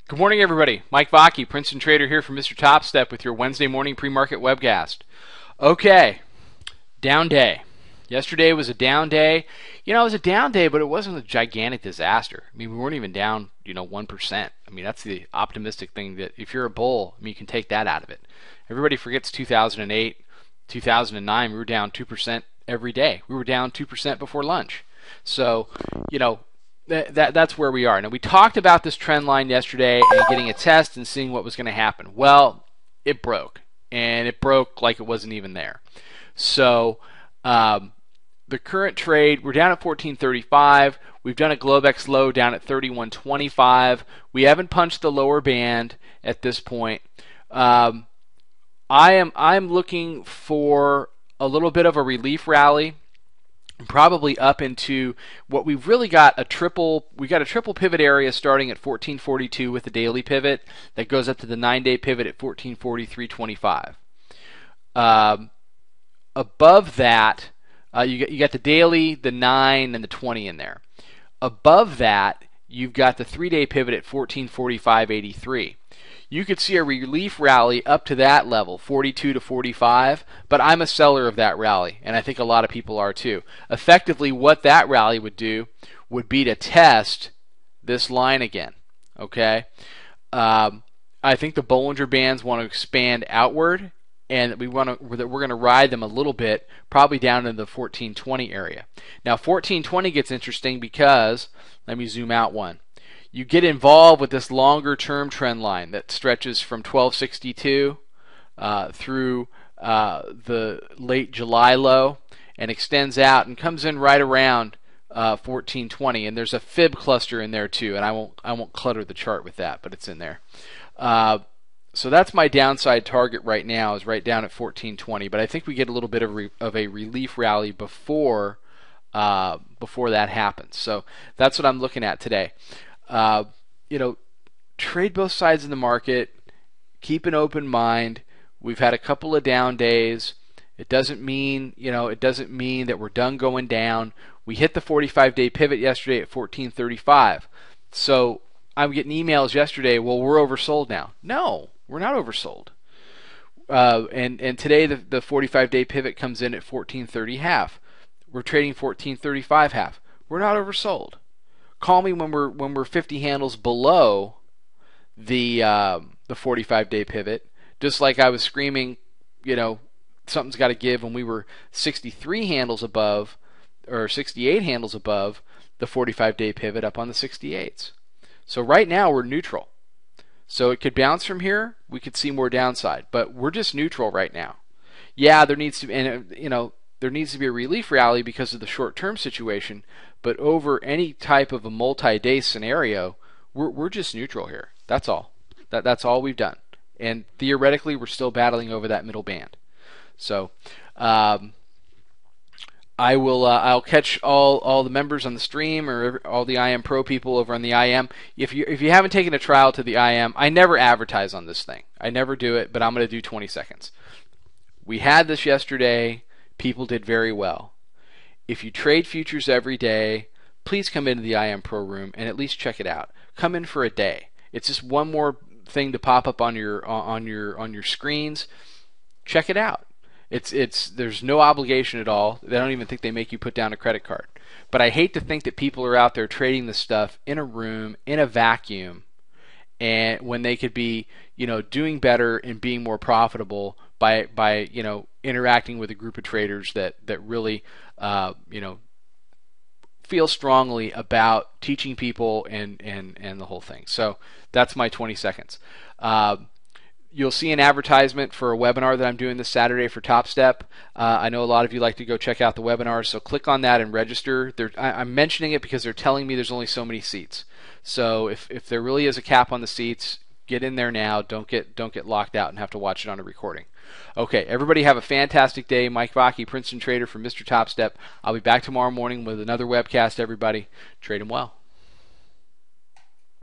Good morning, everybody. Mike Vacchi, Princeton Trader here from Mr. Topstep with your Wednesday morning pre-market webcast. Okay, down day. Yesterday was a down day. It was a down day, but it wasn't a gigantic disaster. I mean, we weren't even down, 1%. I mean, that's the optimistic thing that if you're a bull, you can take that out of it. Everybody forgets 2008, 2009, we were down 2% every day. We were down 2% before lunch. So, that's where we are. Now, we talked about this trend line yesterday and getting a test and seeing what was going to happen. Well, it broke, and it broke like it wasn't even there. So the current trade, we're down at 1435. We've done a Globex low down at 3125. We haven't punched the lower band at this point. I'm looking for a little bit of a relief rally. Probably up into what we've really got a triple pivot area starting at 1442 with the daily pivot that goes up to the 9-day pivot at 1443.25. Above that, you got the daily, the 9, and the 20 in there. Above that, you've got the 3-day pivot at 1445.83. You could see a relief rally up to that level, 42 to 45, but I'm a seller of that rally, and I think a lot of people are too. Effectively, what that rally would do would be to test this line again. Okay, I think the Bollinger Bands want to expand outward, and we're going to ride them a little bit, probably down in the 1420 area. Now, 1420 gets interesting because, let me zoom out one. You get involved with this longer term trend line that stretches from 1262 through the late July low and extends out and comes in right around 1420. And there's a fib cluster in there too, and I won't clutter the chart with that, but it's in there. So that's my downside target right now, is right down at 1420. But I think we get a little bit of a relief rally before that happens. So that's what I'm looking at today. Trade both sides of the market, keep an open mind. We've had a couple of down days. It doesn't mean that we're done going down. We hit the 45-day pivot yesterday at 1435. So I'm getting emails yesterday, well, we're oversold now. No, we're not oversold. And today the 45-day pivot comes in at 1430 half. We're trading 1435 half. We're not oversold. Call me when we're 50 handles below the 45-day pivot. Just like I was screaming, something's got to give when we were 63 handles above, or 68 handles above the 45-day pivot up on the 68s. So right now we're neutral. So it could bounce from here. We could see more downside, but we're just neutral right now. Yeah, there needs to be, there needs to be a relief rally because of the short-term situation. But over any type of a multi-day scenario, we're just neutral here. That's all. That's all we've done. And theoretically, we're still battling over that middle band. So I'll catch all the members on the stream, or all the IM Pro people over on the IM. If you haven't taken a trial to the IM, I never advertise on this thing. I never do it, but I'm going to do 20 seconds. We had this yesterday. People did very well. If you trade futures every day, please come into the IM Pro room and at least check it out. Come in for a day. It's just one more thing to pop up on your screens. Check it out. There's no obligation at all. They don't even think they make you put down a credit card. But I hate to think that people are out there trading this stuff in a room, in a vacuum, and when they could be, doing better and being more profitable by interacting with a group of traders that really feel strongly about teaching people and the whole thing. So that's my 20 seconds. You'll see an advertisement for a webinar that I'm doing this Saturday for Topstep. I know a lot of you like to go check out the webinars, so click on that and register. I'm mentioning it because they're telling me there's only so many seats. So if there really is a cap on the seats, get in there now. Don't get locked out and have to watch it on a recording. Okay, everybody have a fantastic day. Mike Vacchi, Princeton Trader from Mr. Topstep. I'll be back tomorrow morning with another webcast, everybody. Trade 'em well.